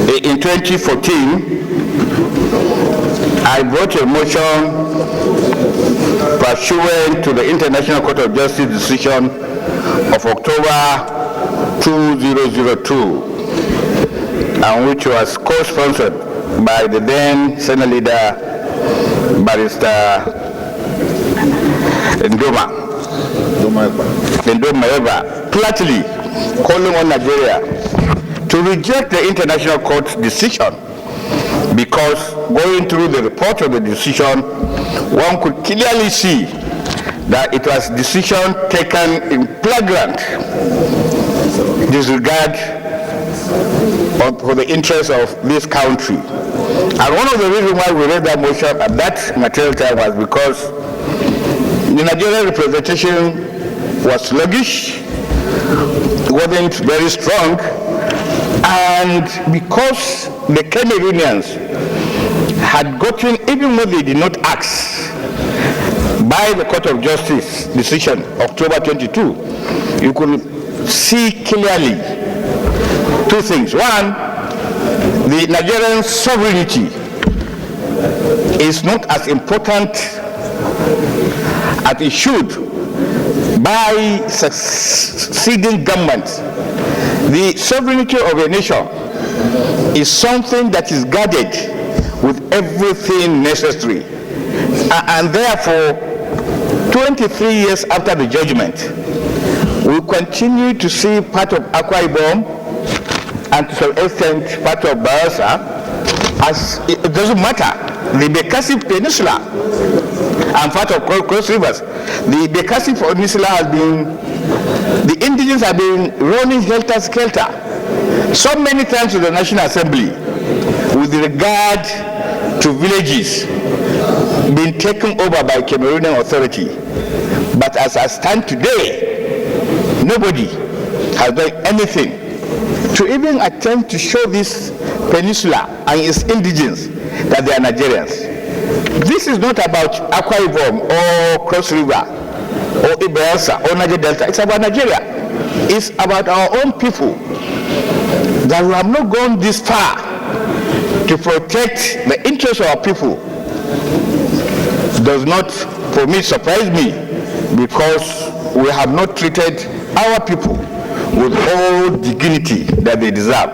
In 2014, I brought a motion pursuant to the International Court of Justice decision of October 2002, and which was co-sponsored by the then Senate leader, Barrister Ndoma Eva, flatly calling on Nigeria to reject the International Court's decision, because going through the report of the decision, one could clearly see that it was decision taken in flagrant disregard for the interests of this country. And one of the reasons why we raised that motion at that material time was because the Nigerian representation was sluggish, wasn't very strong, and because the Cameroonians had gotten, even though they did not ask, by the Court of Justice decision, October 22, you could see clearly two things. One, the Nigerian sovereignty is not as important as it should by succeeding governments. The sovereignty of a nation is something that is guarded with everything necessary. And therefore, 23 years after the judgment, we continue to see part of Akwa Ibom and to some extent part of Bayelsa as it doesn't matter. The Bekasi Peninsula and part of Cross Rivers, the Bekasi Peninsula has been, the indigenous have been running helter-skelter so many times to the National Assembly with regard to villages being taken over by Cameroonian authority. But as I stand today, nobody has done anything to even attempt to show this peninsula and its indigenes that they are Nigerians. This is not about Akwa Ibom or Cross River or Bayelsa or Niger Delta. It's about Nigeria. It's about our own people, that we have not gone this far to protect the interests of our people. Does not, for me, surprise me, because we have not treated our people with all dignity that they deserve.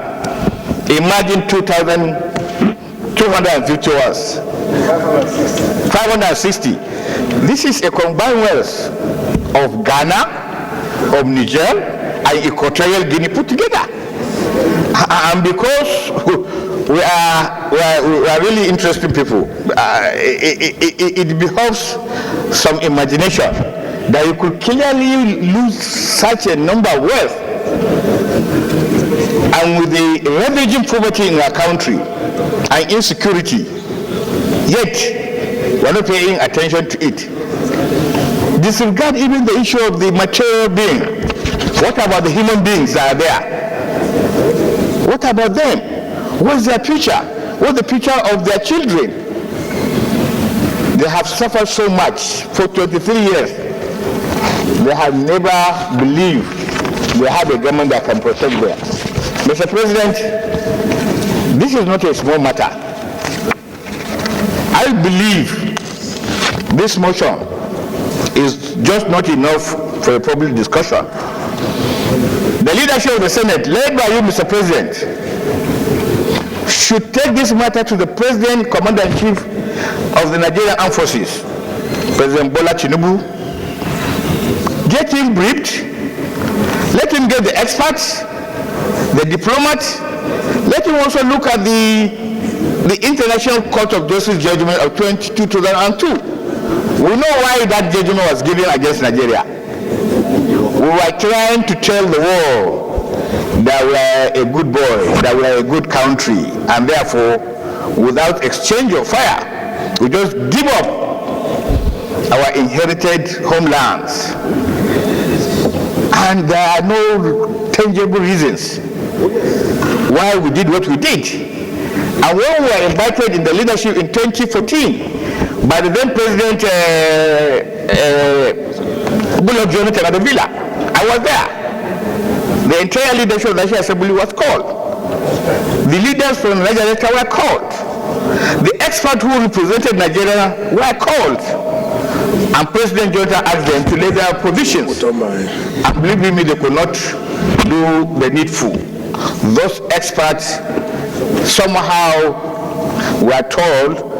Imagine 2,250 hours. 560. This is a combined wealth of Ghana, of Niger, and Equatorial Guinea put together. And because we are really interesting people, it behoves some imagination that you could clearly lose such a number of wealth. And with the ravaging poverty in our country and insecurity, yet we're not paying attention to it. Disregard even the issue of the material being. What about the human beings that are there? What about them? What's their future? What's the future of their children? They have suffered so much for 23 years. They have never believed they have a government that can protect them. Mr. President, this is not a small matter. I believe this motion is just not enough for a public discussion. The leadership of the Senate, led by you, Mr. President, should take this matter to the President, Commander-in-Chief of the Nigerian Armed Forces, President Bola Tinubu. Get him briefed. Let him get the experts, the diplomats. Let him also look at the International Court of Justice judgment of 2002. We know why that judgment was given against Nigeria. We were trying to tell the world that we are a good boy, that we are a good country, and therefore, without exchange of fire, we just give up our inherited homelands. And there are no tangible reasons why we did what we did. And when we were invited in the leadership in 2014 by the then President Goodluck Jonathan at the Villa, I was there. The entire leadership of the National Assembly was called. The leaders from Nigeria were called. The experts who represented Nigeria were called. And President Jonathan asked them to lay their provisions. And believe me, they could not do the needful. Those experts somehow were told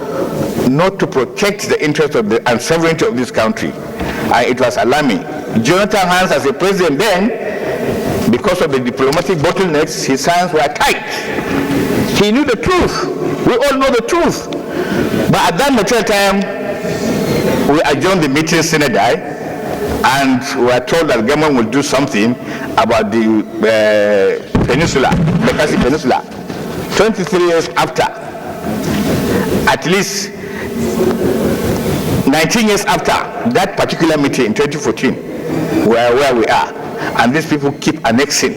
not to protect the interest of and sovereignty of this country. And it was alarming. Jonathan's hands as a president then, because of the diplomatic bottlenecks, his hands were tight. He knew the truth. We all know the truth. But at that mature time, we adjourned the meeting sine die, and we were told that the government will do something about the peninsula, the Bekasi Peninsula. 23 years after, at least 19 years after that particular meeting in 2014, where we are, and these people keep annexing.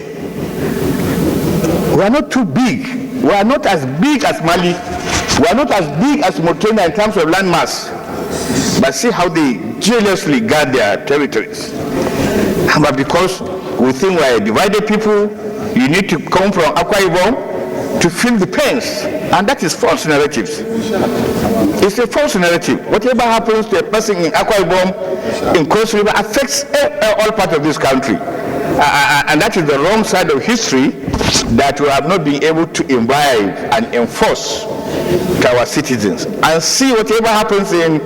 We are not too big. We are not as big as Mali. We are not as big as Mauritania in terms of land mass. But see how they jealously guard their territories. But because we think we are a divided people, you need to come from Akwa Ibom to feel the pains. And that is false narratives. It's a false narrative. Whatever happens to a person in Akwa Ibom, in Cross River, affects all parts of this country. And that is the wrong side of history that we have not been able to imbibe and enforce to our citizens. And see whatever happens in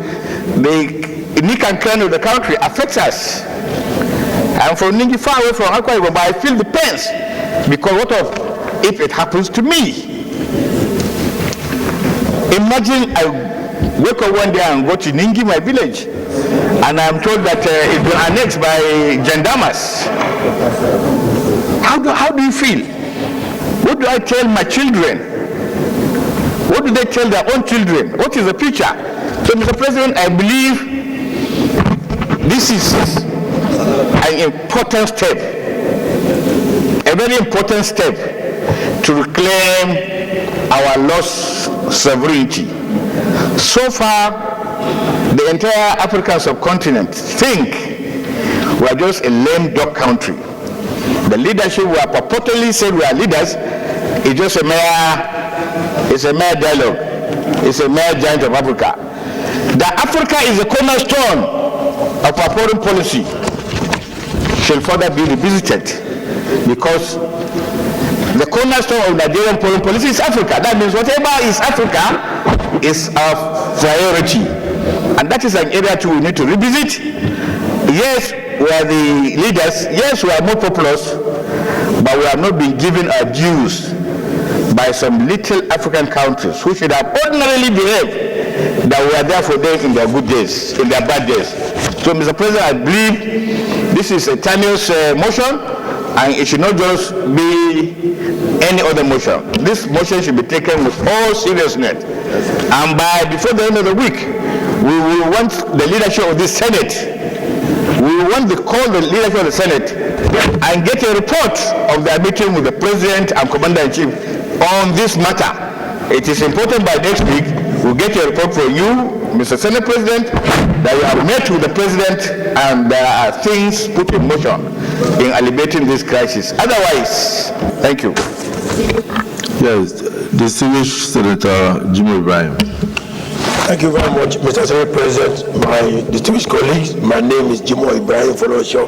the nick and cranny of the country affects us. I'm from Ningi, far away from Akwa Ibom, but I feel the pains. Because what if it happens to me? Imagine I wake up one day and go to Ningi, my village, and I'm told that it's been annexed by gendarmes. How do you feel? What do I tell my children? What do they tell their own children? What is the future? So, Mr. President, I believe this is an important step, a very important step to reclaim our lost sovereignty. So far, the entire African subcontinent think we are just a lame duck country. The leadership we are purportedly said we are leaders is just a mere dialogue. It's a mere giant of Africa. That Africa is a cornerstone of our foreign policy shall further be revisited, because the cornerstone of Nigerian foreign policy is Africa. That means whatever is Africa is our priority. And that is an area too we need to revisit. Yes, we are the leaders. Yes, we are more populous, but we have not been given our dues by some little African countries who should have ordinarily behaved that we are there for them in their good days, in their bad days. So, Mr. President, I believe this is a timeless motion, and it should not just be any other motion. This motion should be taken with all seriousness. And before the end of the week, we will want the leadership of this Senate. We want to call the leadership of the Senate and get a report of their meeting with the President and Commander-in-Chief on this matter. It is important by next week we'll get a report for you, Mr. Senate President, that you have met with the President and there are things put in motion in alleviating this crisis. Otherwise, thank you. Yes, distinguished Senator Jimoh Ibrahim. Thank you very much, Mr. Senate President. My distinguished colleagues, my name is Jimoh Ibrahim Folosho.